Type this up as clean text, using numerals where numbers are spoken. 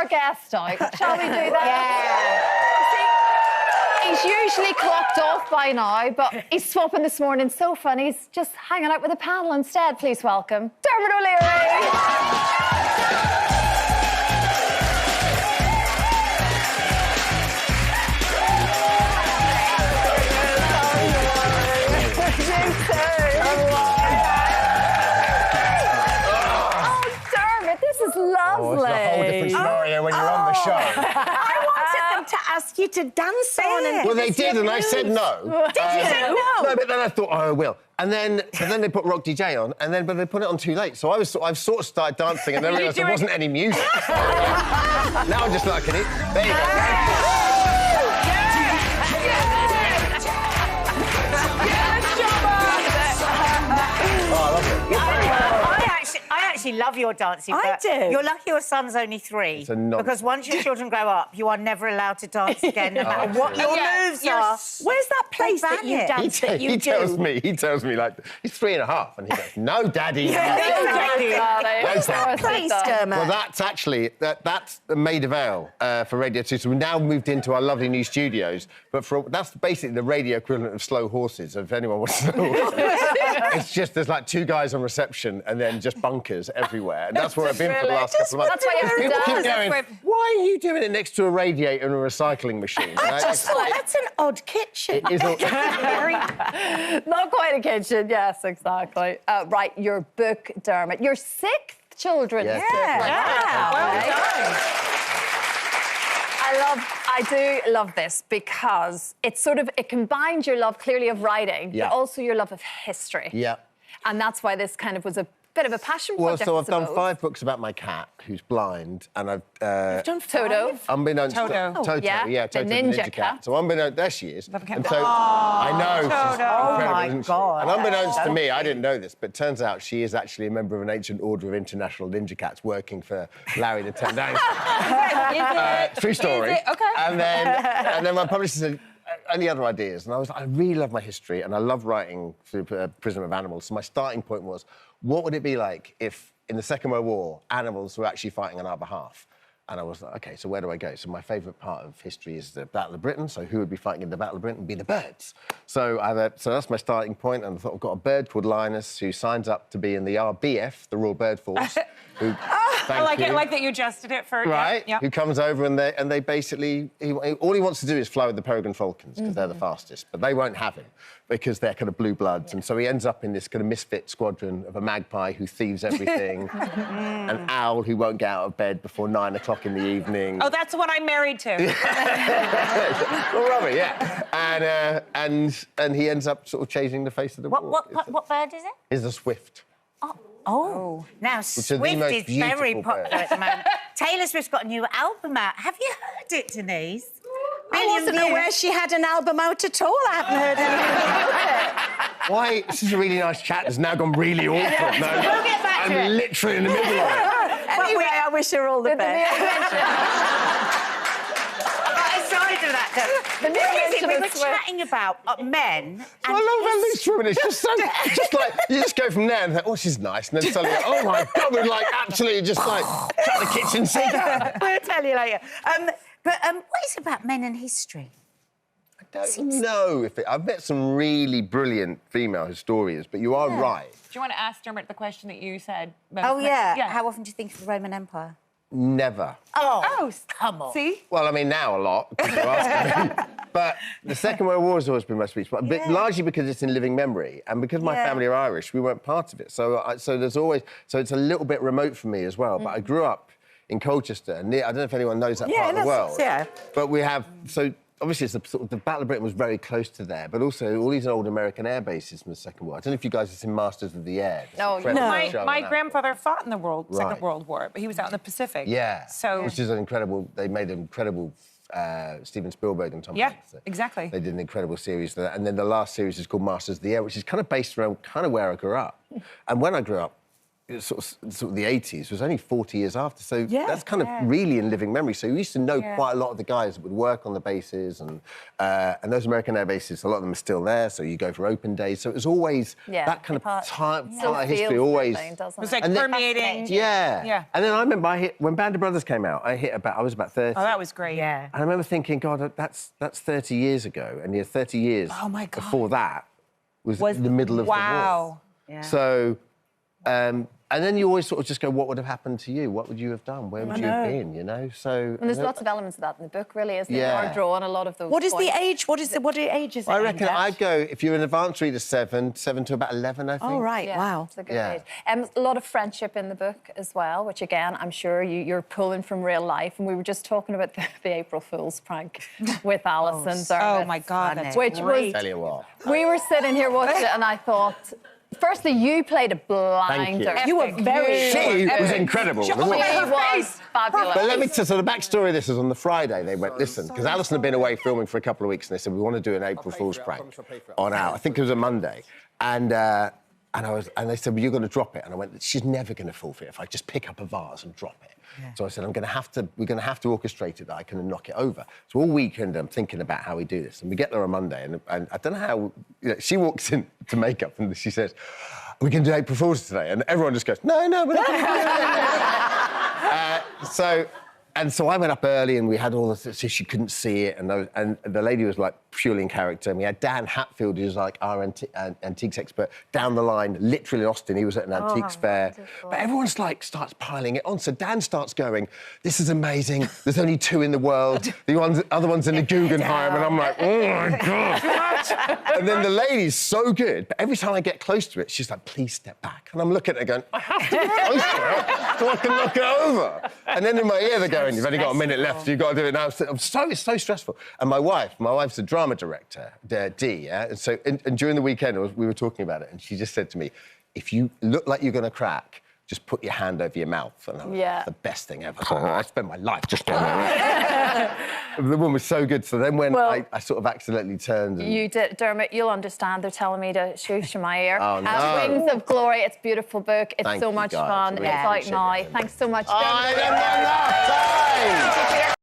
guest out. Shall we do that? Yeah. He's usually clocked off by now, but he's swapping this morning. So fun. He's just hanging out with the panel instead. Please welcome Dermot O'Leary. Lovely. Oh, it's a whole different scenario when you're on the show. I wanted them to ask you to dance on. And well, they did, and I said no. Did you say no? No, but then I thought, oh, I will. And then they put Rock DJ on, but they put it on too late. So I've sort of started dancing, and then realised there wasn't any music. Now I'm just liking it. There you go. I actually love your dancing. I do. You're lucky your son's only 3. Because once your children grow up, you are never allowed to dance again, no matter what your moves are. Where's that place that you dance that you do? He tells me, like, he's 3.5, and he goes, no, Daddy. Where's that place, Dermot? Well, that's actually, that's the Maida Vale for Radio 2. So we've now moved into our lovely new studios, but that's basically the radio equivalent of Slow Horses, if anyone wants to know. It's just, there's like 2 guys on reception and then just bunkers everywhere. And that's where I've been for the last couple of months. That's why people keep going, why are you doing it next to a radiator and a recycling machine? I just thought, that's an odd kitchen. It is not quite a kitchen, yes, exactly. Right, your book, Dermot. Your 6th children's book. Yeah. Well done. I do love this because it combines your love clearly of writing, but also your love of history. Yeah. And that's why this kind of was a bit of a passion project. Well, so I've done 5 books about my cat, who's blind, and I've... You've done Toto. Unbeknownst Toto. Toto, the ninja cat. So unbeknownst... There she is. And so, I know. Toto. Oh, my God. And unbeknownst to me, I didn't know this, but turns out she is actually a member of an ancient order of international ninja cats working for Larry the Ten True story. Okay. And then my publisher said, any other ideas? And I really love my history, and I love writing through Prism of Animals. So my starting point was, what would it be like if, in the Second World War, animals were actually fighting on our behalf? And I was like, OK, so where do I go? So my favourite part of history is the Battle of Britain. So who would be fighting in the Battle of Britain? Would be the birds. So that's my starting point. And I thought, I've got a bird called Linus who signs up to be in the RBF, the Royal Bird Force. I like it. I like that you adjusted it for... Right? Yeah. Who comes over and they basically... all he wants to do is fly with the peregrine falcons because they're the fastest. But they won't have him because they're kind of blue bloods. And so he ends up in this kind of misfit squadron of a magpie who thieves everything, an owl who won't get out of bed before 9 o'clock in the evening. Oh, that's what I'm married to. Well, Robbie, yeah. And he ends up sort of changing the face of the war. What bird is it? It's a swift. Oh. Now, Swift is very popular at the moment. Taylor Swift's got a new album out. Have you heard it, Denise? I wasn't aware she had an album out at all. I haven't heard anything about it. Why? This is a really nice chat. It's now gone really awkward. No, we'll get back to it. I'm literally in the middle of it. Anyway, I wish her all the best. Aside of that, though, we were chatting about men. I love that loose woman. It's just so... just like, you just go from there and think, oh, she's nice, and then suddenly, oh, my God, we're, like, absolutely just, like, shut the kitchen sink. We'll tell you later. But what is it about men and history? I don't know if I've met some really brilliant female historians, but you are right. Do you want to ask Dermot the question that you said? Oh, yeah. How often do you think of the Roman Empire? Never. Oh, come on. See? Well, I mean, now a lot, because you're asking me. But the Second World War has always been my sweet spot, but largely because it's in living memory, and because my family are Irish, we weren't part of it. So there's always... So it's a little bit remote for me as well, but I grew up in Colchester, and I don't know if anyone knows that part of the world. Yeah. But we have... So obviously, it's the Battle of Britain was very close to there, but also all these old American air bases from the Second War. I don't know if you guys have seen Masters of the Air. No. My grandfather fought in the Second World War, but he was out in the Pacific. Yeah. So... Which is an incredible... They made an incredible... Steven Spielberg and Tom Hanks. Exactly. They did an incredible series. And then the last series is called Masters of the Air, which is kind of based around kind of where I grew up. And when I grew up, sort of the 80s was only 40 years after, so that's kind of really in living memory. So we used to know quite a lot of the guys that would work on the bases, and those American air bases, a lot of them are still there, so you go for open days. So it was always that kind of time, part of history always... It was like permeating. Yeah. And then I remember when Band of Brothers came out, I was about 30. Oh, that was great. Yeah. And I remember thinking, God, that's 30 years ago, and 30 years before that was in the middle of the war. Yeah. So... and then you always sort of just go, what would have happened to you? What would you have done? Where would you have been, you know? So... And there's lots of elements of that in the book, really, isn't there? Or draw on a lot of those What is points. the age? What age is it? I reckon I'd go, if you're an advanced reader, 7 to about 11, I think. Oh, right, wow. It's a good age. A lot of friendship in the book as well, which, again, I'm sure you're pulling from real life. And we were just talking about the April Fool's prank with Alison. Oh, my God, that's which was... Tell you what. We were sitting here watching it, and I thought... Firstly, you played a blinder. You were very... She was incredible. She was fabulous. But let me tell you, so the backstory of this is on the Friday, they went, listen, because Alison had been away filming for a couple of weeks, and they said, we want to do an April Fool's prank on our... I think it was a Monday. And they said, well, you're going to drop it. And I went, she's never going to fall for it if I just pick up a vase and drop it. Yeah. So I said, we're going to have to orchestrate it that I can knock it over. So all weekend I'm thinking about how we do this. And we get there on Monday, and I don't know how... You know, she walks in to makeup and she says, we can do April Fool's today. And everyone just goes, no, we're not going to do it. So I went up early and we had all this, so she couldn't see it, and the lady was like purely in character. And we had Dan Hatfield, who's like our antiques expert, down the line, literally in Austin. He was at an antiques fair. Wonderful. But everyone's like starts piling it on. So Dan starts going, this is amazing. There's only 2 in the world. The other one's in the Guggenheim. And I'm like, oh my God. And then the lady's so good, but every time I get close to it, she's like, please step back. And I'm looking at her going, I have to get close to it so I can knock it over. And then in my ear they're going, you've only got a minute left, you've got to do it now. It's so stressful. And my wife's a drama director, Dee, yeah? And so and during the weekend, we were talking about it, and she just said to me, if you look like you're going to crack, just put your hand over your mouth. And I'm like, the best thing ever. I spent my life just doing that. The woman was so good. So then when I sort of accidentally turned... And... You did. Dermot, you'll understand. They're telling me to shoosh in my ear. Oh, no. Wings of Glory. It's a beautiful book. It's Thank so you, much guys. fun. Really it's out now. Thanks so much, Dermot. I don't know enough time.